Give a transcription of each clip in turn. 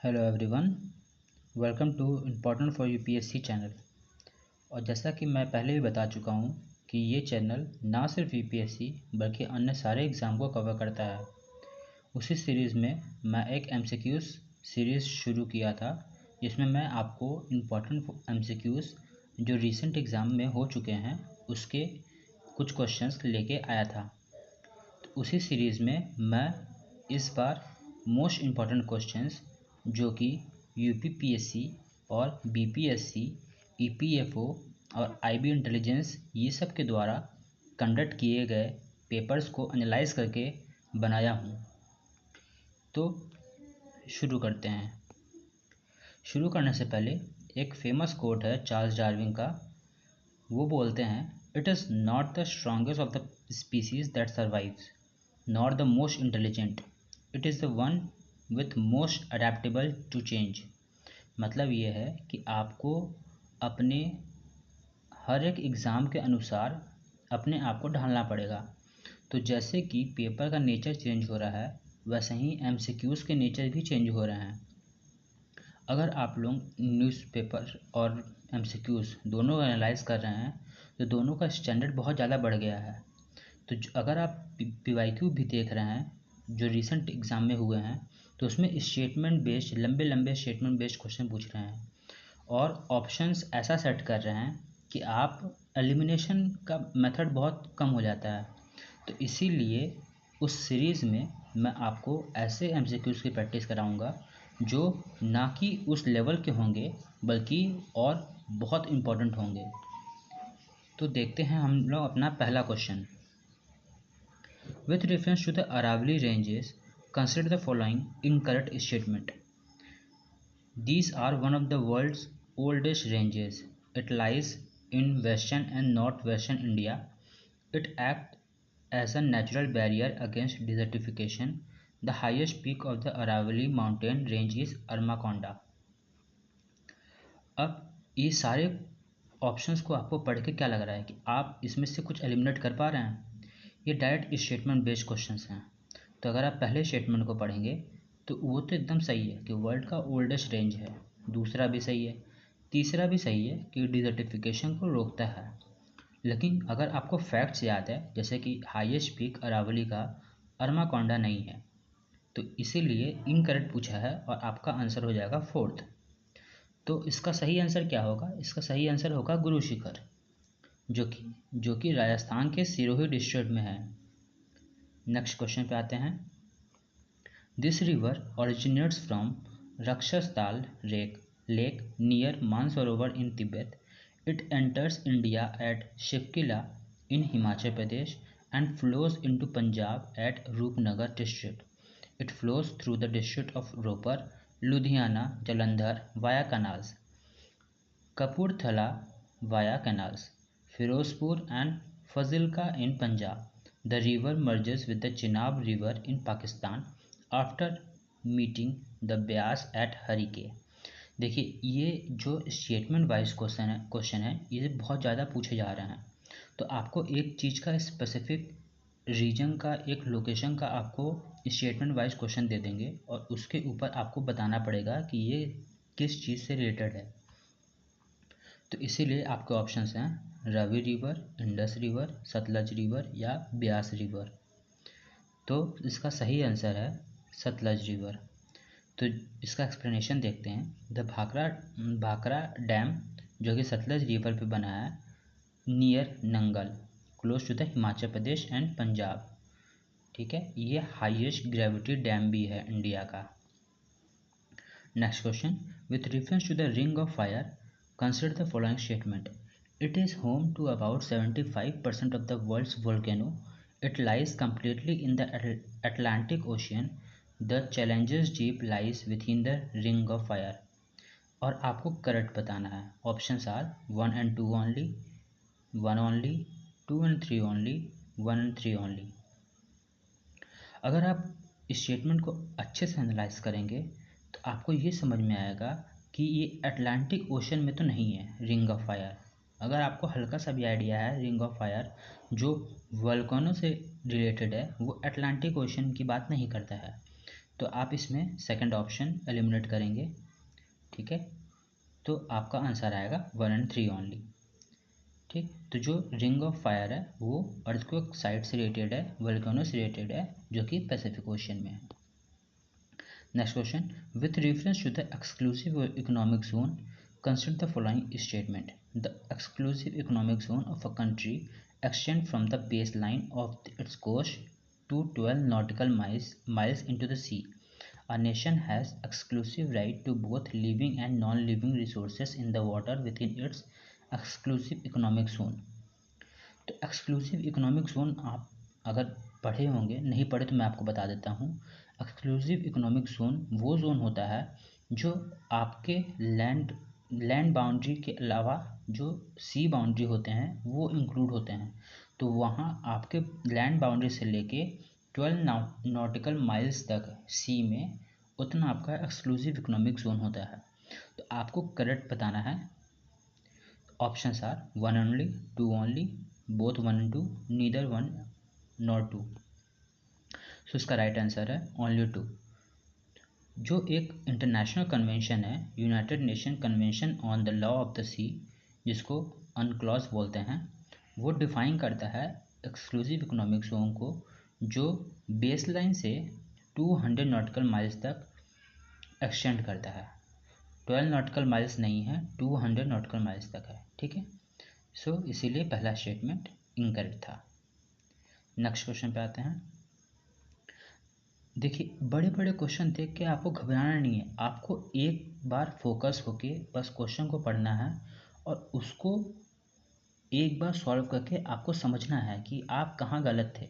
Hello everyone, welcome to important for UPSC channel. और जैसा कि मैं पहले भी बता चुका हूँ कि ये चैनल ना सिर्फ यूपीएससी बल्कि अन्य सारे एग्ज़ाम को कवर करता है। उसी सीरीज़ में मैं एक एमसीक्यूज़ सीरीज़ शुरू किया था जिसमें मैं आपको इम्पोर्टेंट एमसीक्यूज़ जो रीसेंट एग्ज़ाम में हो चुके हैं उसके कुछ क्वेश्चंस लेके आया था। तो उसी सीरीज़ में मैं इस बार मोस्ट इम्पॉर्टेंट क्वेश्चंस जो कि यूपीपीएससी और बीपीएससी, ईपीएफओ और आईबी इंटेलिजेंस ये सब के द्वारा कंडक्ट किए गए पेपर्स को एनालाइज करके बनाया हूँ। तो शुरू करते हैं। शुरू करने से पहले एक फेमस कोट है चार्ल्स डार्विन का। वो बोलते हैं, it is not the strongest of the species that survives not the most intelligent, it is the one with most adaptable to change. मतलब ये है कि आपको अपने हर एक एग्ज़ाम के अनुसार अपने आप को ढालना पड़ेगा। तो जैसे कि पेपर का नेचर चेंज हो रहा है वैसे ही एमसीक्यूज़ के नेचर भी चेंज हो रहे हैं। अगर आप लोग न्यूज़पेपर और एमसीक्यूज़ दोनों को एनालाइज कर रहे हैं तो दोनों का स्टैंडर्ड बहुत ज़्यादा बढ़ गया है। तो अगर आप पीवाईक्यू भी देख रहे हैं जो रिसेंट एग्ज़ाम में हुए हैं तो उसमें स्टेटमेंट बेस्ड लंबे स्टेटमेंट बेस्ड क्वेश्चन पूछ रहे हैं और ऑप्शंस ऐसा सेट कर रहे हैं कि आप एलिमिनेशन का मेथड बहुत कम हो जाता है। तो इसीलिए उस सीरीज़ में मैं आपको ऐसे एमसीक्यूज़ की प्रैक्टिस कराऊंगा जो ना कि उस लेवल के होंगे बल्कि और बहुत इम्पोर्टेंट होंगे। तो देखते हैं हम लोग अपना पहला question. With reference to the Aravalli ranges, consider the following incorrect statement. These are one of the world's oldest ranges. It lies in western and northwestern India. It acts as a natural barrier against desertification. The highest peak of the Aravalli mountain range is Armaconda. अब ये सारे options को आपको पढ़ के क्या लग रहा है कि आप इसमें से कुछ एलिमिनेट कर पा रहे हैं? ये डायरेक्ट स्टेटमेंट बेस्ड क्वेश्चंस हैं। तो अगर आप पहले स्टेटमेंट को पढ़ेंगे तो वो तो एकदम सही है कि वर्ल्ड का ओल्डेस्ट रेंज है, दूसरा भी सही है, तीसरा भी सही है कि डिजर्टिफिकेशन को रोकता है। लेकिन अगर आपको फैक्ट्स याद है जैसे कि हाईएस्ट पीक अरावली का अरमाकोंडा नहीं है, तो इसीलिए इनकरेक्ट पूछा है और आपका आंसर हो जाएगा फोर्थ। तो इसका सही आंसर क्या होगा? इसका सही आंसर होगा गुरु शिखर जो कि राजस्थान के सिरोही डिस्ट्रिक्ट में है। नेक्स्ट क्वेश्चन पे आते हैं। This river originates from Rakshastal lake near Mansarovar in Tibet. It enters India at Shipkila in Himachal Pradesh and flows into Punjab at Roopnagar district. It flows through the district of Ropar, Ludhiana, Jalandhar via canals, Kapurthala via canals, Firozpur and Fazilka in Punjab. The river merges with the Chenab River in Pakistan after meeting the Beas at Harike. देखिए ये जो statement wise question है ये बहुत ज़्यादा पूछे जा रहे हैं। तो आपको एक चीज़ का स्पेसिफिक रीजन का एक लोकेशन का आपको स्टेटमेंट वाइज क्वेश्चन दे देंगे और उसके ऊपर आपको बताना पड़ेगा कि ये किस चीज़ से रिलेटेड है। तो इसीलिए आपके ऑप्शंस हैं Ravi river, Indus river, Sutlej river या ब्यास रिवर। तो इसका सही आंसर है सतलज रिवर। तो इसका एक्सप्लेनेशन देखते हैं। द भाखड़ा डैम जो कि सतलज रिवर पे बना है near Nangal close to the Himachal Pradesh and Punjab. ठीक है, ये हाईएस्ट ग्रेविटी डैम भी है इंडिया का। Next question. With reference to the ring of fire consider the following statement. It is home to about 75% of the world's volcano. It lies completely in the Atlantic ocean. The challenges deep lies within the ring of fire. और आपको correct बताना है। Options are 1 and 2 only, 1 only, 2 and 3 only, 1 and 3 only. अगर आप statement को अच्छे से analyse करेंगे तो आपको ये समझ में आएगा कि ये अटलांटिक ओशन में तो नहीं है रिंग ऑफ फायर। अगर आपको हल्का सा भी आइडिया है, रिंग ऑफ फायर जो वोल्केनो से रिलेटेड है वो अटलांटिक ओशन की बात नहीं करता है। तो आप इसमें सेकंड ऑप्शन एलिमिनेट करेंगे, ठीक है। तो आपका आंसर आएगा 1 and 3 ओनली, ठीक। तो जो रिंग ऑफ फायर है वो अर्थक्वेक साइट से रिलेटेड है, वोल्केनो से रिलेटेड है, जो कि पैसिफिक ओशन में है। Next question, with reference to the exclusive economic zone consider the following statement. The exclusive economic zone of a country extends from the baseline of its coast to 12 nautical miles into the sea. A nation has exclusive right to both living and non-living resources in the water within its exclusive economic zone. तो exclusive economic zone आप अगर पढ़े होंगे, नहीं पढ़े तो मैं आपको बता देता हूँ। एक्सक्लूसिव इकोनॉमिक जोन वो जोन होता है जो आपके लैंड बाउंड्री के अलावा जो सी बाउंड्री होते हैं वो इंक्लूड होते हैं। तो वहाँ आपके लैंड बाउंड्री से लेके 12 नॉटिकल माइल्स तक सी में उतना आपका एक्सक्लूसिव इकोनॉमिक जोन होता है। तो आपको करेक्ट बताना है। Options are 1 only, 2 only, both 1 and 2, neither 1 not 2। So इसका राइट आंसर है ओनली 2। जो एक इंटरनेशनल कन्वेंशन है, United Nation convention on the law of the sea, जिसको अनक्लॉज बोलते हैं, वो डिफाइन करता है एक्सक्लूसिव इकोनॉमिक जोन को जो बेसलाइन से 200 नॉटिकल माइल्स तक एक्सटेंड करता है। 12 नॉटिकल माइल्स नहीं है, 200 नॉटिकल माइल्स तक है, ठीक है। सो इसीलिए पहला स्टेटमेंट इनकरेक्ट था। नेक्स्ट क्वेश्चन पे आते हैं। देखिए, बड़े बड़े क्वेश्चन देख के आपको घबराना नहीं है, आपको एक बार फोकस होके बस क्वेश्चन को पढ़ना है और उसको एक बार सॉल्व करके आपको समझना है कि आप कहाँ गलत थे।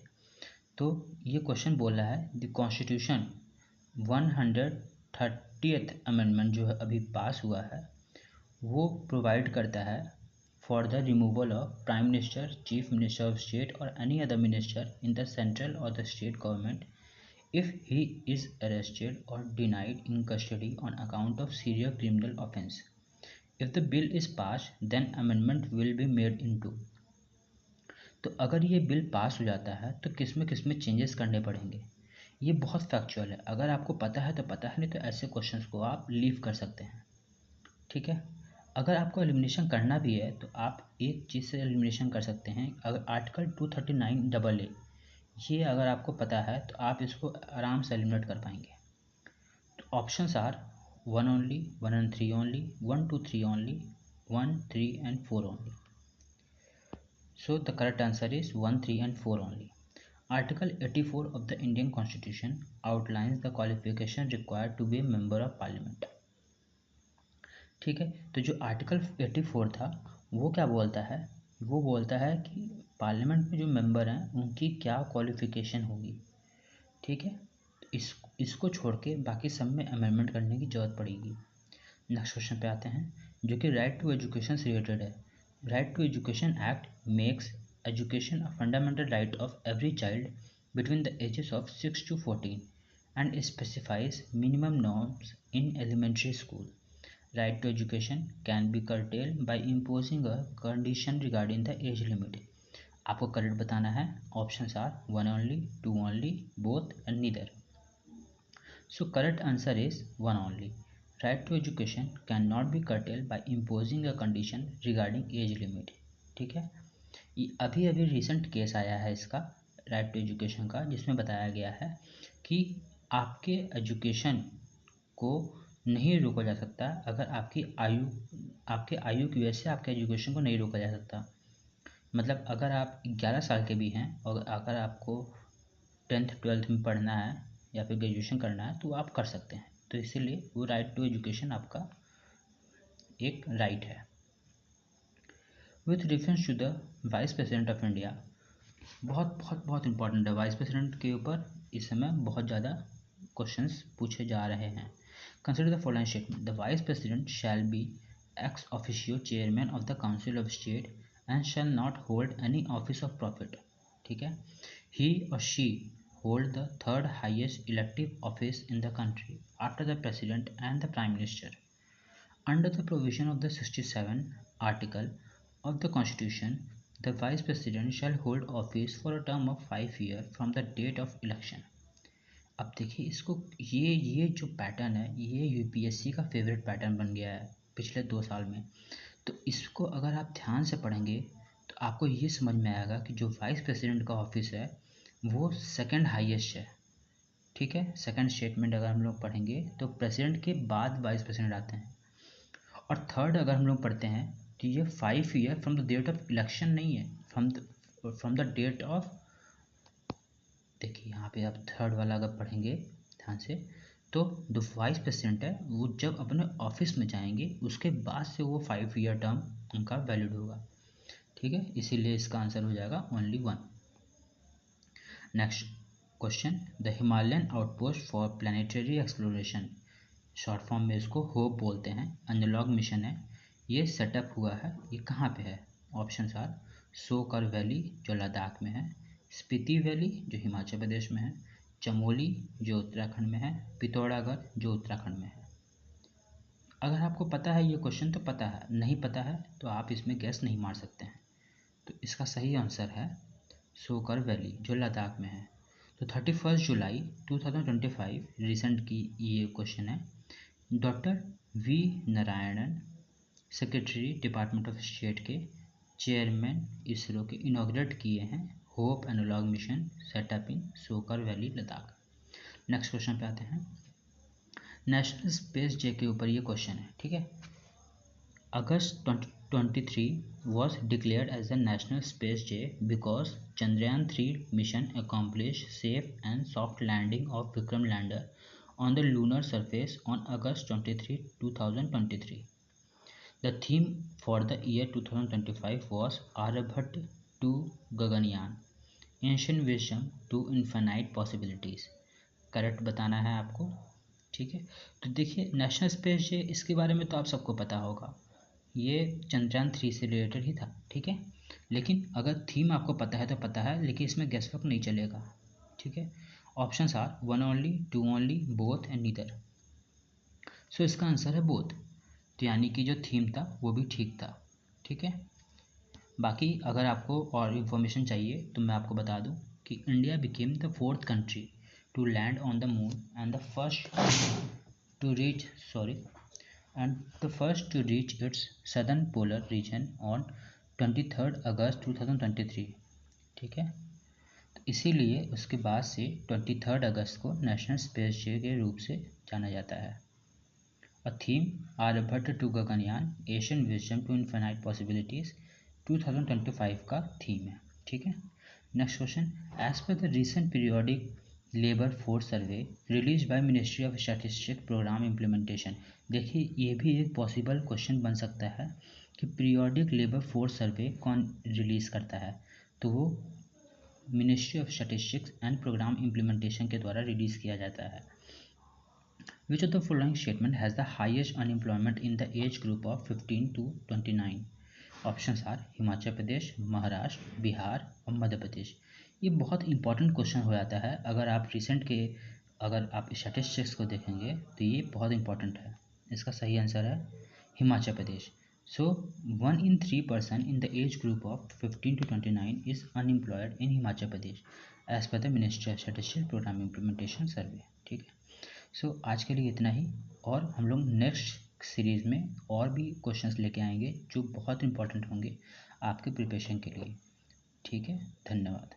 तो ये क्वेश्चन बोल रहा है द कॉन्स्टिट्यूशन 130th अमेंडमेंट जो है अभी पास हुआ है वो प्रोवाइड करता है for the removal of prime minister, chief minister of state और any other minister in the central और the state government if he is arrested or denied in custody on account of serious criminal offense. If the bill is passed, then amendment will be made into. तो अगर ये bill pass हो जाता है तो किस में चेंजेस करने पड़ेंगे। ये बहुत फैक्चुअल है, अगर आपको पता है तो पता है, नहीं तो ऐसे क्वेश्चंस को आप लीव कर सकते हैं, ठीक है। अगर आपको एलिमिनेशन करना भी है तो आप एक चीज़ से एलिमिनेशन कर सकते हैं। अगर आर्टिकल 239AA ये अगर आपको पता है तो आप इसको आराम से एलिमिनेट कर पाएंगे। तो options are 1 only, 1 and 3 only, 1, 2, 3 only, 1, 3 and 4 only. So the correct answer is 1, 3 and 4 only. Article 84 of the Indian constitution outlines the qualification required to be a member of parliament, ठीक है। तो जो article 84 था वो क्या बोलता है, वो बोलता है कि पार्लियामेंट में जो मेंबर हैं उनकी क्या क्वालिफिकेशन होगी, ठीक है। इसको छोड़ के बाकी सब में अमेंडमेंट करने की जरूरत पड़ेगी। नेक्स्ट क्वेश्चन पे आते हैं जो कि राइट टू एजुकेशन से रिलेटेड है। Right to education act makes education a fundamental right of every child between the ages of 6 to 14 and specifies minimum norms in elementary school. Right to education can be curtailed by imposing a condition regarding the age limit. आपको correct बताना है। Options are 1 only, 2 only, both and neither. So correct answer is 1 only. Right to education can not be curtailed by imposing a condition regarding age limit, ठीक है। ये अभी अभी recent case आया है इसका, राइट टू एजुकेशन का, जिसमें बताया गया है कि आपके एजुकेशन को नहीं रोका जा सकता अगर आपके आयु की वजह से आपके एजुकेशन को नहीं रोका जा सकता। मतलब अगर आप 11 साल के भी हैं और अगर आपको 10th 12th में पढ़ना है या फिर ग्रेजुएशन करना है तो आप कर सकते हैं। तो इसीलिए वो राइट टू एजुकेशन आपका एक राइट है। With reference to the vice president of India, बहुत इंपॉर्टेंट है। वाइस प्रेसिडेंट के ऊपर इस समय बहुत ज़्यादा क्वेश्चंस पूछे जा रहे हैं। Consider the following statement. The Vice President shall be ex officio Chairman of the Council of State and shall not hold any office of profit. ठीक है। He or she hold the third highest elective office in the country after the President and the Prime Minister. Under the provision of the 67 article of the Constitution, the Vice President shall hold office for a term of 5 years from the date of election. अब देखिए इसको, ये जो pattern है ये UPSC का favourite pattern बन गया है पिछले 2 साल में। तो इसको अगर आप ध्यान से पढ़ेंगे तो आपको ये समझ में आएगा कि जो वाइस प्रेसिडेंट का ऑफिस है वो सेकंड हाईएस्ट है। ठीक है, सेकंड स्टेटमेंट अगर हम लोग पढ़ेंगे तो प्रेसिडेंट के बाद वाइस प्रेसिडेंट आते हैं। और थर्ड अगर हम लोग पढ़ते हैं तो ये 5 year from the date of election नहीं है, फ्रॉम द डेट ऑफ, देखिए यहाँ पे आप थर्ड वाला अगर पढ़ेंगे ध्यान से तो जो वाइस प्रेसिडेंट है वो जब अपने ऑफिस में जाएंगे उसके बाद से वो 5 ईयर टर्म उनका वैलिड होगा। ठीक है, इसीलिए इसका आंसर हो जाएगा only 1। Next question, the Himalayan outpost for planetary exploration, short form में इसको होप बोलते हैं, एनालॉग मिशन है, ये सेटअप हुआ है, ये कहाँ पे है? ऑप्शन आर सोकर वैली जो लद्दाख में है, स्पीति वैली जो हिमाचल प्रदेश में है, चमोली जो उत्तराखंड में है, पिथौरागढ़ जो उत्तराखंड में है। अगर आपको पता है ये क्वेश्चन तो पता है, नहीं पता है तो आप इसमें गैस नहीं मार सकते हैं। तो इसका सही आंसर है सोकर वैली जो लद्दाख में है। तो 31 जुलाई 2025 रिसेंट की ये क्वेश्चन है। Doctor V Narayanan, secretary department of state के चेयरमैन इसरो के इनॉग्रेट किए हैं होप एनालॉग मिशन सेटअप इन सोकर वैली लद्दाख। नेक्स्ट क्वेश्चन पे आते हैं। नेशनल स्पेस डे के ऊपर ये क्वेश्चन है, ठीक है। अगस्त 2023 was declared as the National Space Day because Chandrayaan 3 mission accomplished safe and soft landing of Vikram lander on the lunar surface on August 23, 2023. The theme for the year 2025 was Aryabhat to Gaganyaan, Ancient Wisdom to Infinite Possibilities. Correct बताना है आपको, ठीक है। तो देखिए national space day, इसके बारे में तो आप सबको पता होगा, ये चंद्रयान 3 से रिलेटेड ही था, ठीक है। लेकिन अगर थीम आपको पता है तो पता है, लेकिन इसमें गेस वर्क नहीं चलेगा, ठीक है। Options are 1 only, 2 only, both and neither. So इसका आंसर है बोथ। तो यानी कि जो थीम था वो भी ठीक था, ठीक है। बाकी अगर आपको और इन्फॉर्मेशन चाहिए तो मैं आपको बता दूं कि India became the 4th country to land on the moon and the first to reach its southern polar region on 23 August 2023, ठीक है। तो इसीलिए उसके बाद से 23 अगस्त को नेशनल स्पेस डे के रूप से जाना जाता है। और theme Aryabhata to Gaganyaan, Asian wisdom to infinite possibilities 2025 का थीम है, ठीक है। नेक्स्ट क्वेश्चन, एज पर the recent periodic labour force survey release by ministry of statistics programme implementation. देखिए ये भी एक पॉसिबल क्वेश्चन बन सकता है कि पीरियोडिक लेबर फोर्स सर्वे कौन रिलीज़ करता है, तो वो ministry of statistics and programme implementation के द्वारा रिलीज़ किया जाता है। Which of the following statement has the highest unemployment in the age group of 15 to 29? Options are Himachal Pradesh, Maharashtra, Bihar और मध्य प्रदेश। ये बहुत इंपॉर्टेंट क्वेश्चन हो जाता है अगर आप अगर आप स्टैटिस्टिक्स को देखेंगे तो ये बहुत इंपॉर्टेंट है। इसका सही आंसर है हिमाचल प्रदेश। सो 1 in 3 person in the age group of 15 to 29 is unemployed in Himachal Pradesh as पर the ministry of statistics programme implementation survey, ठीक है। सो आज के लिए इतना ही, और हम लोग नेक्स्ट सीरीज़ में और भी क्वेश्चंस लेके आएंगे जो बहुत इंपॉर्टेंट होंगे आपके प्रिपरेशन के लिए, ठीक है। धन्यवाद।